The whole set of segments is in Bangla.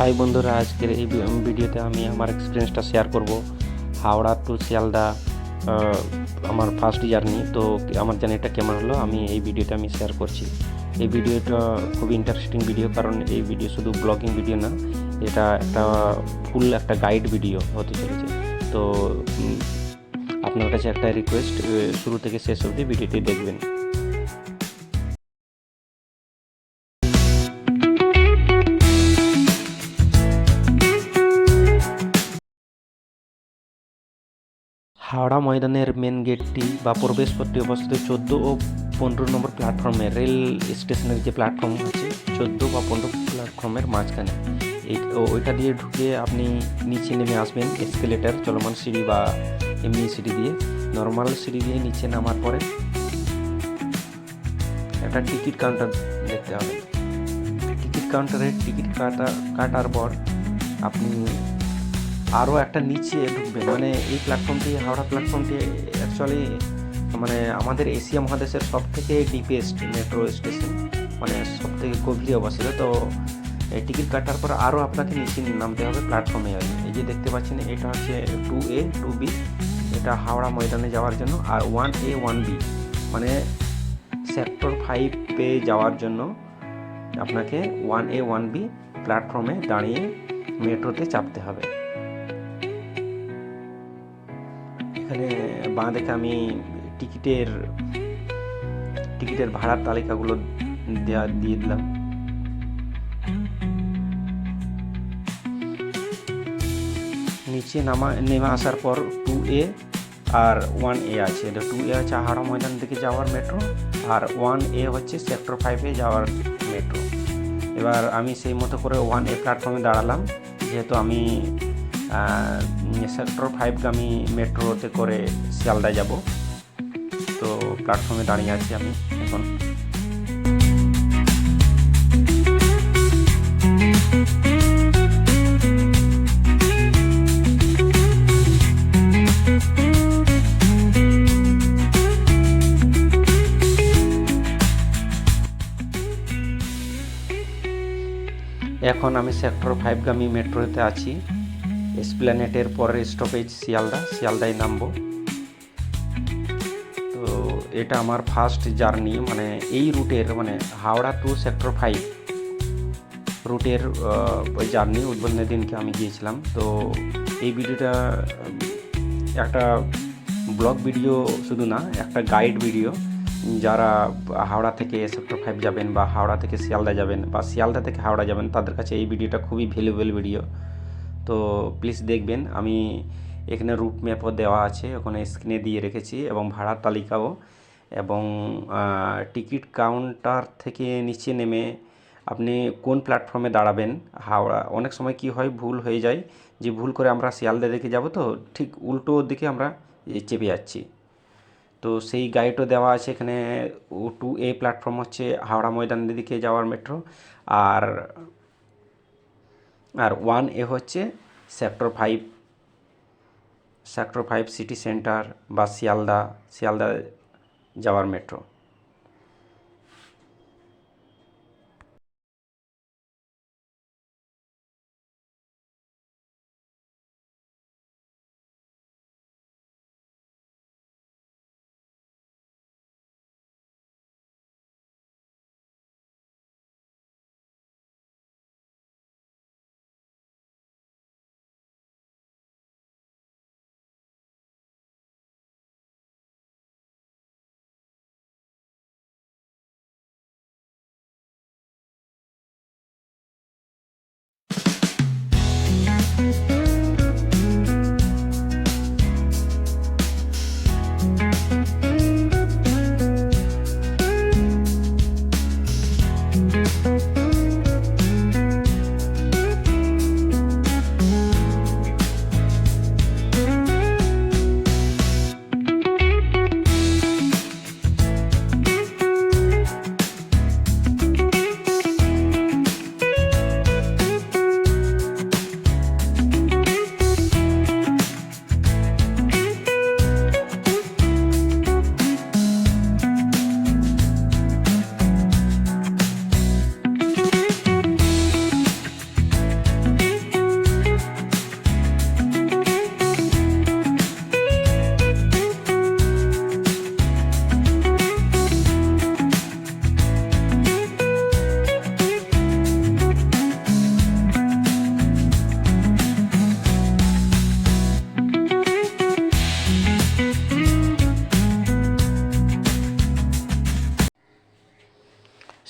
হাই বন্ধুরা, আজকের এই ভিডিওতে আমি আমার এক্সপিরিয়েন্সটা শেয়ার করব হাওড়া টু শিয়ালদা। আমার ফার্স্ট জার্নি। তো আমার জার্নিটা কেমন হলো আমি এই ভিডিওটা শেয়ার করছি। এই ভিডিওটা খুবই ইন্টারেস্টিং ভিডিও, কারণ এই ভিডিও শুধু ব্লগিং ভিডিও না, এটা একটা ফুল একটা গাইড ভিডিও হতে চলেছে। তো আপনার কাছে একটা রিকোয়েস্ট, শুরু থেকে শেষ অবধি ভিডিওটি দেখবেন। হাওড়া ময়দানের মেন গেটটি বা প্রবেশপথটি অবস্থিত 14 ও 15 নম্বর প্ল্যাটফর্মে। রেল স্টেশনের যে প্ল্যাটফর্ম আছে 14 বা 15 প্ল্যাটফর্মের মাঝখানে। ওইটা দিয়ে ঢুকে আপনি নিচে নেমে আসবেন এসকেলেটার, চলমান সিঁড়ি বা এমনি সিঁড়ি দিয়ে। নর্মাল সিঁড়ি দিয়ে নিচে নামার পরে একটা টিকিট কাউন্টার দেখতে হবে। টিকিট কাউন্টারে টিকিট কাটার পর আপনি আরও একটা নিচে ঢুকবেন। মানে এই প্ল্যাটফর্মটি, হাওড়া প্ল্যাটফর্মটি অ্যাকচুয়ালি মানে আমাদের এশিয়া মহাদেশের সব থেকে ডিপেস্ট মেট্রো স্টেশন, মানে সব থেকে গভীরে অবস্থিত। তো টিকিট কাটার পর আরও আপনাকে নিচে নামতে হবে প্ল্যাটফর্মে। এই যে দেখতে পাচ্ছেন, এটা হচ্ছে 2A 2B, এটা হাওড়া ময়দানে যাওয়ার জন্য। আর 1A 1B মানে সেক্টর 5 যাওয়ার জন্য আপনাকে 1A 1B প্ল্যাটফর্মে দাঁড়িয়ে মেট্রোতে চাপতে হবে। এখানে বাঁ দেখে আমি টিকিটের ভাড়ার তালিকাগুলো দিয়ে দিলাম। নিচে নেমে আসার পর 2A আর 1A আছে। এটা 2A হচ্ছে হাওড়া ময়দান থেকে যাওয়ার মেট্রো, আর 1A হচ্ছে সেক্টর 5 যাওয়ার মেট্রো। এবার আমি সেই মতো করে 1A প্ল্যাটফর্মে দাঁড়ালাম, যেহেতু আমি সেক্টর 5গামী মেট্রোতে করে শিয়ালদায় যাব। তো প্ল্যাটফর্মে দাঁড়িয়ে আছি আমি এখন। এখন আমি সেক্টর 5গামী মেট্রোতে আছি। এসপ্ল্যানেটের পরের স্টপেজ শিয়ালদায় নামবো। তো এটা আমার ফার্স্ট জার্নি, মানে এই রুটের, মানে হাওড়া টু সেক্টর 5 রুটের ওই জার্নি উদ্বোধনের দিনকে আমি গিয়েছিলাম। তো এই ভিডিওটা একটা ব্লগ ভিডিও শুধু না, একটা গাইড ভিডিও। যারা হাওড়া থেকে সেক্টর 5 যাবেন, বা হাওড়া থেকে শিয়ালদা যাবেন, বা শিয়ালদা থেকে হাওড়া যাবেন, তাদের কাছে এই ভিডিওটা খুবই ভ্যালুয়েবল ভিডিও। তো প্লিজ দেখবেন। আমি এখানে রুট ম্যাপও দেওয়া আছে, ওখানে স্ক্রিনে দিয়ে রেখেছি, এবং ভাড়ার তালিকাও, এবং টিকিট কাউন্টার থেকে নিচে নেমে আপনি কোন প্ল্যাটফর্মে দাঁড়াবেন। হাওড়া অনেক সময় কি হয়, ভুল হয়ে যায়, যে ভুল করে আমরা শিয়ালদা দিকে যাব, তো ঠিক উল্টো দিকে আমরা চেপে যাচ্ছি। তো সেই গাইডও দেওয়া আছে এখানে। 2A প্ল্যাটফর্ম হচ্ছে হাওড়া ময়দানের দিকে যাওয়ার মেট্রো, আর 1A হচ্ছে সেক্টর 5 সিটি সেন্টার বা শিয়ালদা যাওয়ার মেট্রো।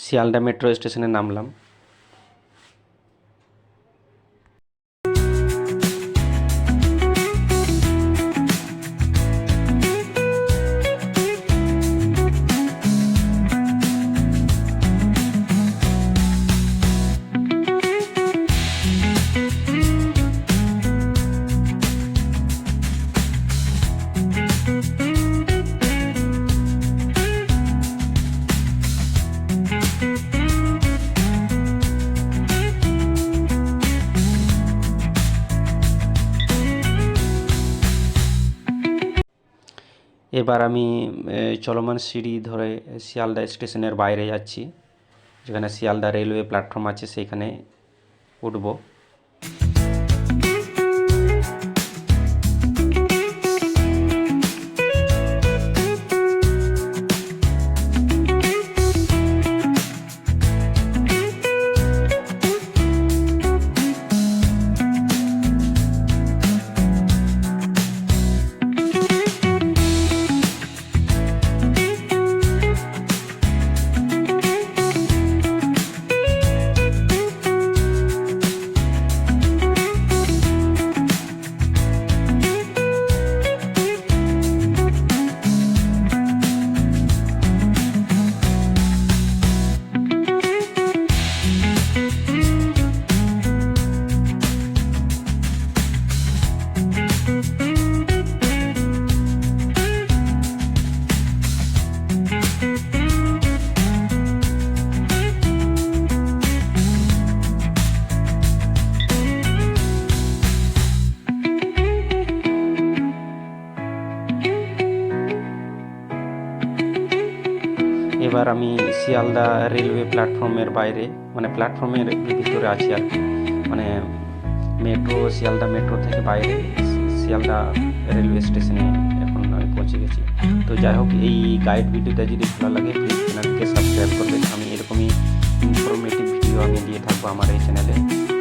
শিয়ালদা মেট্রো স্টেশনে নামলাম। এবার আমি চলমান সিঁড়ি ধরে শিয়ালদা স্টেশনের বাইরে যাচ্ছি, যেখানে শিয়ালদা রেলওয়ে প্ল্যাটফর্ম আছে সেইখানে উঠব। এবার আমি শিয়ালদা রেলওয়ে প্ল্যাটফর্মের বাইরে, মানে প্ল্যাটফর্মের ভিতরে আছি আর কি, মানে শিয়ালদা মেট্রো থেকে বাইরে শিয়ালদা রেলওয়ে স্টেশনে এখন আমি পৌঁছে গেছি। তো যাই হোক, এই গাইড ভিডিওটা যদি ভালো লাগে প্লিজ চ্যানেলটিকে সাবস্ক্রাইব করবেন। আমি এরকমই ইনফরমেটিভ ভিডিও আমি দিয়ে থাকবো আমার এই চ্যানেলে।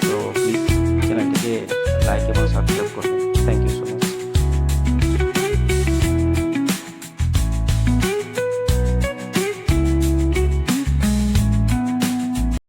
তো প্লিজ চ্যানেলটিকে লাইক এবং সাবস্ক্রাইব করবেন। Thank you.